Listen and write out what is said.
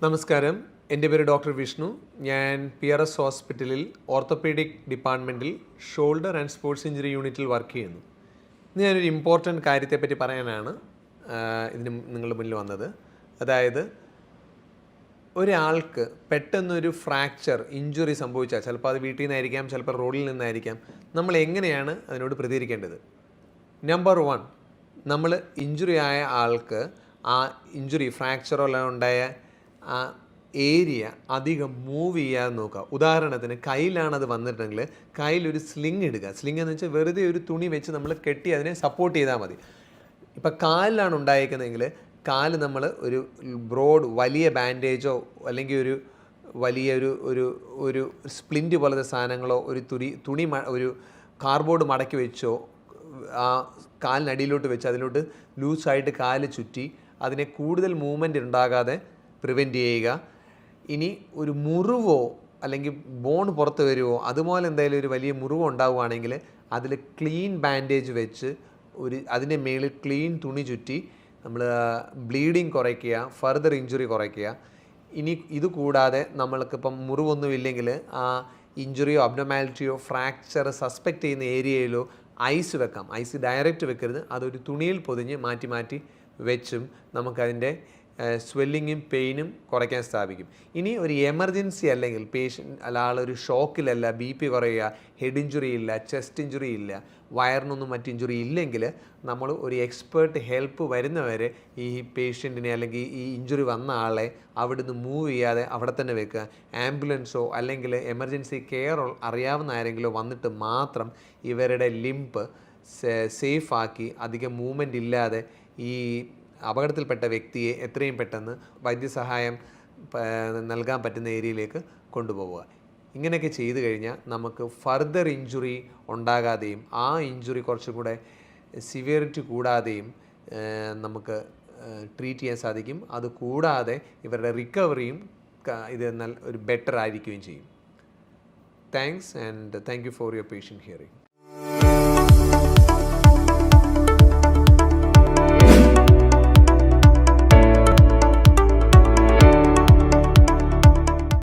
നമസ്കാരം, എൻ്റെ പേര് ഡോക്ടർ വിഷ്ണു. ഞാൻ PRS ഹോസ്പിറ്റലിൽ ഓർത്തോപീഡിക് ഡിപ്പാർട്ട്മെൻറ്റിൽ ഷോൾഡർ ആൻഡ് സ്പോർട്സ് ഇഞ്ചുറി യൂണിറ്റിൽ വർക്ക് ചെയ്യുന്നു. ഇന്ന് ഞാനൊരു ഇമ്പോർട്ടൻറ്റ് കാര്യത്തെപ്പറ്റി പറയാനാണ് ഇതിന് നിങ്ങളുടെ മുന്നിൽ വന്നത്. അതായത് ഒരാൾക്ക് പെട്ടെന്നൊരു ഫ്രാക്ചർ ഇഞ്ചുറി സംഭവിച്ചാൽ, ചിലപ്പോൾ അത് വീട്ടിൽ നിന്നായിരിക്കാം, ചിലപ്പോൾ റോഡിൽ നിന്നായിരിക്കാം, നമ്മൾ എങ്ങനെയാണ് അതിനോട് പ്രതികരിക്കേണ്ടത്? നമ്പർ 1, നമ്മൾ ഇഞ്ചുറി ആയ ആൾക്ക് ആ ഇഞ്ചുറി ഫ്രാക്ചറോ എല്ലാം ഉണ്ടായ ആ ഏരിയ അധികം മൂവ് ചെയ്യാതെ നോക്കുക. ഉദാഹരണത്തിന് കയ്യിലാണത് വന്നിട്ടുണ്ടെങ്കിൽ കയ്യിലൊരു സ്ലിങ് ഇടുക. സ്ലിങ് എന്ന് വെച്ചാൽ വെറുതെ ഒരു തുണി വെച്ച് നമ്മൾ കെട്ടി അതിനെ സപ്പോർട്ട് ചെയ്താൽ മതി. ഇപ്പം കാലിലാണ് ഉണ്ടായിരിക്കുന്നതെങ്കിൽ കാല് നമ്മൾ ഒരു വലിയ ബാൻഡേജോ അല്ലെങ്കിൽ ഒരു ഒരു സ്പ്ലിൻറ്റ് പോലത്തെ സാധനങ്ങളോ ഒരു തുണി ഒരു കാർഡ്ബോർഡ് മടക്കി വെച്ചോ ആ കാലിനടിയിലോട്ട് വെച്ച് അതിലോട്ട് ലൂസായിട്ട് കാല് ചുറ്റി അതിനെ കൂടുതൽ മൂവ്മെൻറ്റ് ഉണ്ടാകാതെ പ്രിവെൻറ്റ് ചെയ്യുക. ഇനി ഒരു മുറിവോ അല്ലെങ്കിൽ ബോൺ പുറത്ത് വരുമോ അതുപോലെ എന്തായാലും ഒരു വലിയ മുറിവോ ഉണ്ടാവുകയാണെങ്കിൽ അതിൽ ക്ലീൻ ബാൻഡേജ് വെച്ച് അതിൻ്റെ മേളിൽ ക്ലീൻ തുണി ചുറ്റി നമ്മൾ ബ്ലീഡിങ് കുറയ്ക്കുക, ഫർദർ ഇഞ്ചുറി കുറയ്ക്കുക. ഇനി ഇത് കൂടാതെ നമ്മൾക്കിപ്പം മുറിവൊന്നുമില്ലെങ്കിൽ ആ ഇഞ്ചുറിയോ അബ്നോമാലിറ്റിയോ ഫ്രാക്ചർ സസ്പെക്റ്റ് ചെയ്യുന്ന ഏരിയയിലോ ഐസ് വെക്കാം. ഐസ് ഡയറക്റ്റ് വെക്കരുത്, അതൊരു തുണിയിൽ പൊതിഞ്ഞ് മാറ്റി മാറ്റി വെച്ചും നമുക്കതിൻ്റെ സ്വെല്ലിങ്ങും പെയിനും കുറയ്ക്കാൻ സാധിക്കും. ഇനി ഒരു എമർജൻസി അല്ലെങ്കിൽ ആളൊരു ഷോക്കിലല്ല, BP കുറയുക, ഹെഡ് ഇഞ്ചുറി ഇല്ല, ചെസ്റ്റ് ഇഞ്ചുറി ഇല്ല, വയറിനൊന്നും മറ്റ് ഇഞ്ചുറി ഇല്ലെങ്കിൽ നമ്മൾ ഒരു എക്സ്പേർട്ട് ഹെൽപ്പ് വരുന്നവരെ ഈ പേഷ്യൻറ്റിനെ അല്ലെങ്കിൽ ഈ ഇഞ്ചുറി വന്ന ആളെ അവിടുന്ന് മൂവ് ചെയ്യാതെ അവിടെ തന്നെ വെക്കുക. ആംബുലൻസോ അല്ലെങ്കിൽ എമർജൻസി കെയർ അറിയാവുന്ന ആരെങ്കിലോ വന്നിട്ട് മാത്രം ഇവരുടെ ലിംബ് സേഫാക്കി അധികം മൂവ്മെൻ്റ് ഇല്ലാതെ ഈ അപകടത്തിൽപ്പെട്ട വ്യക്തിയെ എത്രയും പെട്ടെന്ന് വൈദ്യസഹായം നൽകാൻ പറ്റുന്ന ഏരിയയിലേക്ക് കൊണ്ടുപോവുക. ഇങ്ങനെയൊക്കെ ചെയ്തു കഴിഞ്ഞാൽ നമുക്ക് ഫർദർ ഇഞ്ചുറി ഉണ്ടാകാതെയും ആ ഇഞ്ചുറി കുറച്ചും കൂടെ സിവിയറിറ്റി കൂടാതെയും നമുക്ക് ട്രീറ്റ് ചെയ്യാൻ സാധിക്കും. അതുകൂടാതെ ഇവരുടെ റിക്കവറിയും ഇത് ഒരു ബെറ്റർ ആയിരിക്കുകയും ചെയ്യും. Thanks and thank you for your patient hearing.